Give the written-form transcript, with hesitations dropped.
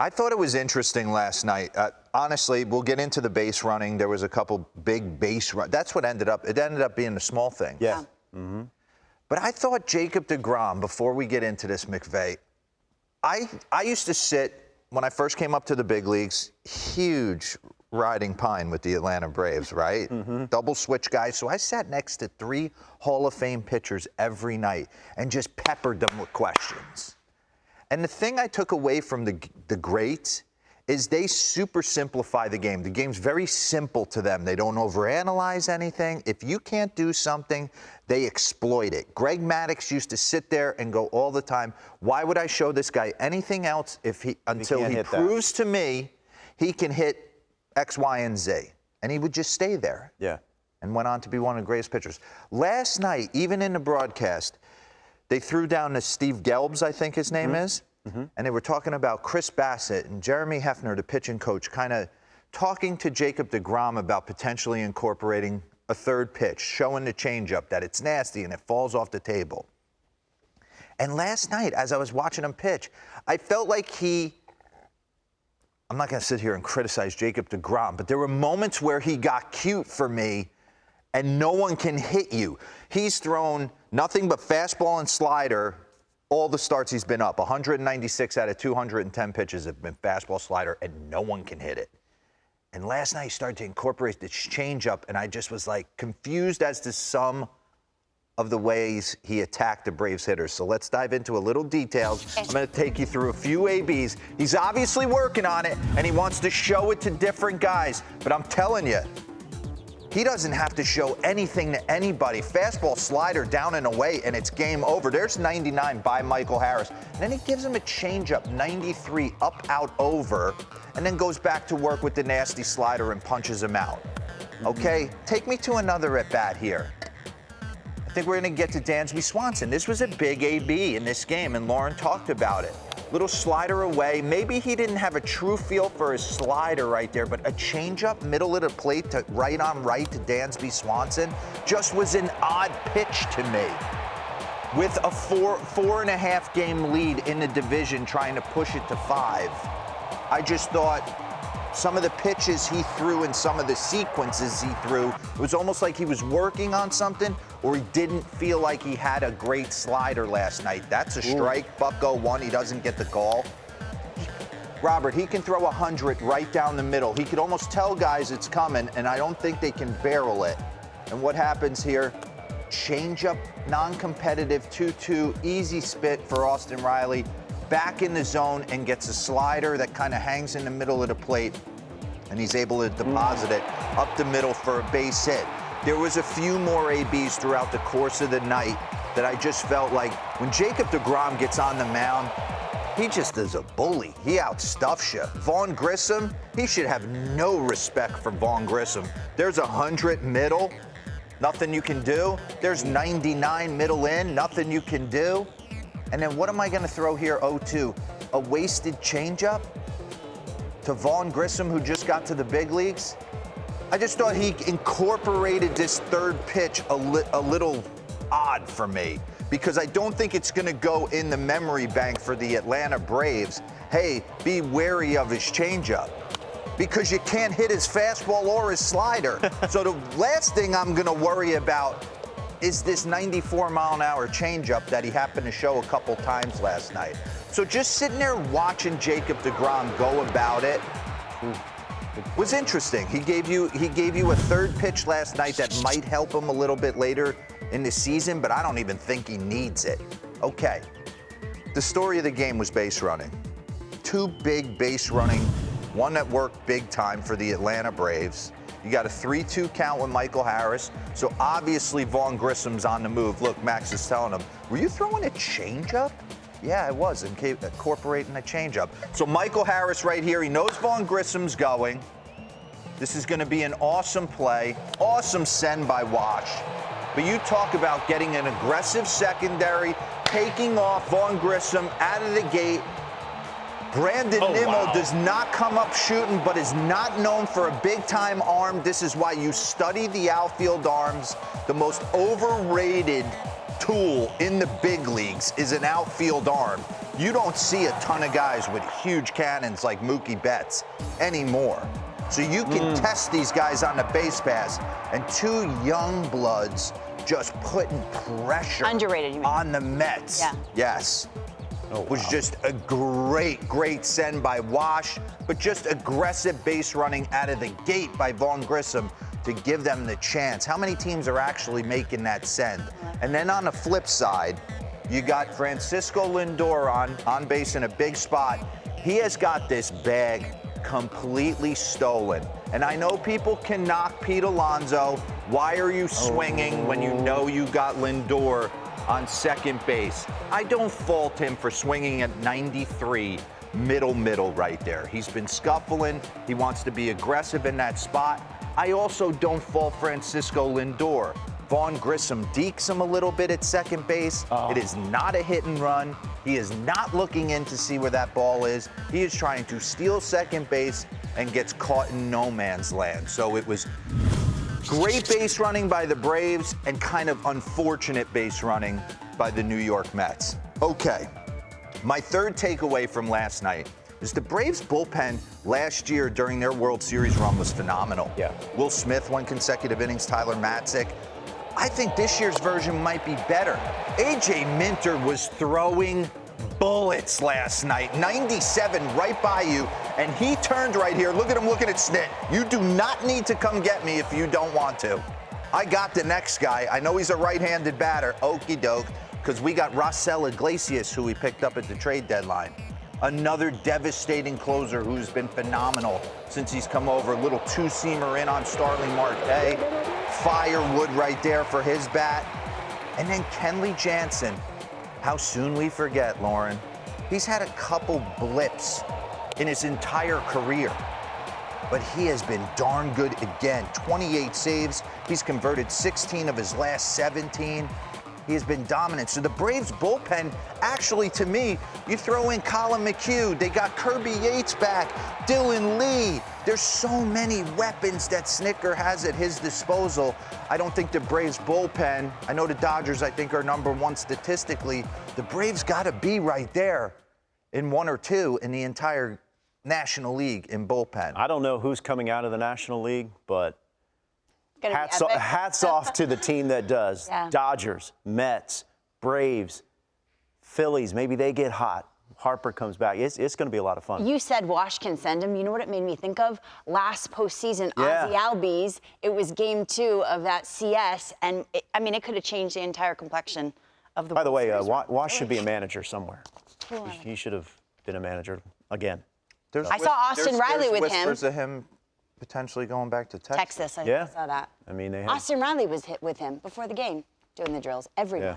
I thought it was interesting last night. Honestly, we'll get into the base running. There was a couple big base run. That's what ended up being a small thing. Yeah. Mm-hmm. But I thought Jacob deGrom, before we get into this, McVay, I used to sit, when I first came up to the big leagues, huge riding pine with the Atlanta Braves, right? Mm-hmm. Double switch guys. So I sat next to 3 Hall of Fame pitchers every night and just peppered them with questions. And the thing I took away from the greats is they super simplify the game. The game's very simple to them. They don't overanalyze anything. If you can't do something, they exploit it. Greg Maddux used to sit there and go all the time, why would I show this guy anything else until he proves to me he can hit X, Y, and Z? And he would just stay there. Yeah. And went on to be one of the greatest pitchers. Last night, even in the broadcast, they threw down to Steve Gelbs, I think his name is, and they were talking about Chris Bassett and Jeremy Hefner, the pitching coach, kind of talking to Jacob deGrom about potentially incorporating a third pitch, showing the changeup, that it's nasty and it falls off the table. And last night, as I was watching him pitch, I felt like I'm not going to sit here and criticize Jacob deGrom, but there were moments where he got cute for me, and no one can hit you. He's thrown nothing but fastball and slider all the starts he's been up. 196 out of 210 pitches have been fastball, slider, and no one can hit it. And last night he started to incorporate this changeup, and I just was like confused as to some of the ways he attacked the Braves hitters. So let's dive into a little details. I'm going to take you through a few ABs. He's obviously working on it, and he wants to show it to different guys. But I'm telling you, he doesn't have to show anything to anybody. Fastball, slider, down and away, and it's game over. There's 99 by Michael Harris. And then he gives him a changeup, 93, up, out, over, and then goes back to work with the nasty slider and punches him out. Okay, take me to another at-bat here. I think we're going to get to Dansby Swanson. This was a big AB in this game, and Lauren talked about it. Little slider away. Maybe he didn't have a true feel for his slider right there, but a changeup middle of the plate to right on right to Dansby Swanson just was an odd pitch to me. With a 4.5 game lead in the division, trying to push it to 5, I just thought some of the pitches he threw and some of the sequences he threw, it was almost like he was working on something, or he didn't feel like he had a great slider last night. That's a strike. Bucko 1, he doesn't get the call. Robert, he can throw 100 right down the middle. He could almost tell guys it's coming, and I don't think they can barrel it. And what happens here? Changeup, non-competitive, 2-2, easy spit for Austin Riley. Back in the zone and gets a slider that kind of hangs in the middle of the plate, and he's able to deposit it up the middle for a base hit. There was a few more ABs throughout the course of the night that I just felt like when Jacob deGrom gets on the mound, he just is a bully. He outstuffs you. Vaughn Grissom, he should have no respect for Vaughn Grissom. There's 100 middle, nothing you can do. There's 99 middle in, nothing you can do. And then what am I going to throw here? 0-2, a wasted changeup to Vaughn Grissom, who just got to the big leagues. I just thought he incorporated this third pitch a little odd for me, because I don't think it's going to go in the memory bank for the Atlanta Braves. Hey, be wary of his changeup, because you can't hit his fastball or his slider. So the last thing I'm going to worry about is this 94-mile-an-hour changeup that he happened to show a couple times last night. So just sitting there watching Jacob deGrom go about it was interesting. He gave you a third pitch last night that might help him a little bit later in the season, but I don't even think he needs it. Okay, the story of the game was base running. 2 big base running, one that worked big time for the Atlanta Braves. You got a 3-2 count with Michael Harris, so obviously Vaughn Grissom's on the move. Look, Max is telling him, were you throwing a changeup? Yeah, I was, incorporating a changeup. So Michael Harris right here, he knows Vaughn Grissom's going. This is going to be an awesome play, awesome send by Wash. But you talk about getting an aggressive secondary, taking off Vaughn Grissom out of the gate. Brandon Nimmo does not come up shooting, but is not known for a big-time arm. This is why you study the outfield arms. The most overrated tool in the big leagues is an outfield arm. You don't see a ton of guys with huge cannons like Mookie Betts anymore. So you can test these guys on the base pass, and two young bloods just putting pressure Underrated, you mean. on the Mets. Yeah. Yes. Oh, It was wow. just a great send by Wash, but just aggressive base running out of the gate by Vaughn Grissom to give them the chance. How many teams are actually making that send? And then on the flip side, you got Francisco Lindor on base in a big spot. He has got this bag completely stolen. And I know people can knock Pete Alonso. Why are you swinging when you know you got Lindor on second base? I don't fault him for swinging at 93 middle right there. He's been scuffling. He wants to be aggressive in that spot. I also don't fault Francisco Lindor. Vaughn Grissom dekes him a little bit at second base. It is not a hit and run. He is not looking in to see where that ball is. He is trying to steal second base and gets caught in no man's land. So it was great base running by the Braves and kind of unfortunate base running by the New York Mets. Okay, my third takeaway from last night is the Braves bullpen last year during their World Series run was phenomenal. Yeah. Will Smith, 1 consecutive innings, Tyler Matzik. I think this year's version might be better. A.J. Minter was throwing bullets last night, 97 right by you, and he turned right here. Look at him looking at Snit. You do not need to come get me if you don't want to. I got the next guy. I know he's a right-handed batter, okey doke, because we got Raisel Iglesias, who we picked up at the trade deadline. Another devastating closer who's been phenomenal since he's come over. Little two-seamer in on Starling Marte. Firewood right there for his bat. And then Kenley Jansen. How soon we forget, Lauren. He's had a couple blips in his entire career, but he has been darn good again. 28 saves. He's converted 16 of his last 17. He has been dominant. So the Braves bullpen, actually, to me, you throw in Colin McHugh. They got Kirby Yates back, Dylan Lee. There's so many weapons that Snicker has at his disposal. I don't think the Braves bullpen, I know the Dodgers, I think, are number one statistically. The Braves got to be right there in 1 or 2 in the entire National League in bullpen. I don't know who's coming out of the National League, but Gonna be hats epic. off to the team that does. Yeah. Dodgers, Mets, Braves, Phillies. Maybe they get hot. Harper comes back. It's going to be a lot of fun. You said Wash can send him. You know what it made me think of? Last postseason, Yeah. Ozzie Albies. It was game 2 of that CS, and it could have changed the entire complexion of the. By the World way, Series. Wash should be a manager somewhere. He should have been a manager again. I saw Austin Riley with him. Whispers of him potentially going back to Texas. Texas, I Yeah. saw that. I mean, they have. Austin Riley was hit with him before the game, doing the drills. Everyone. Yeah.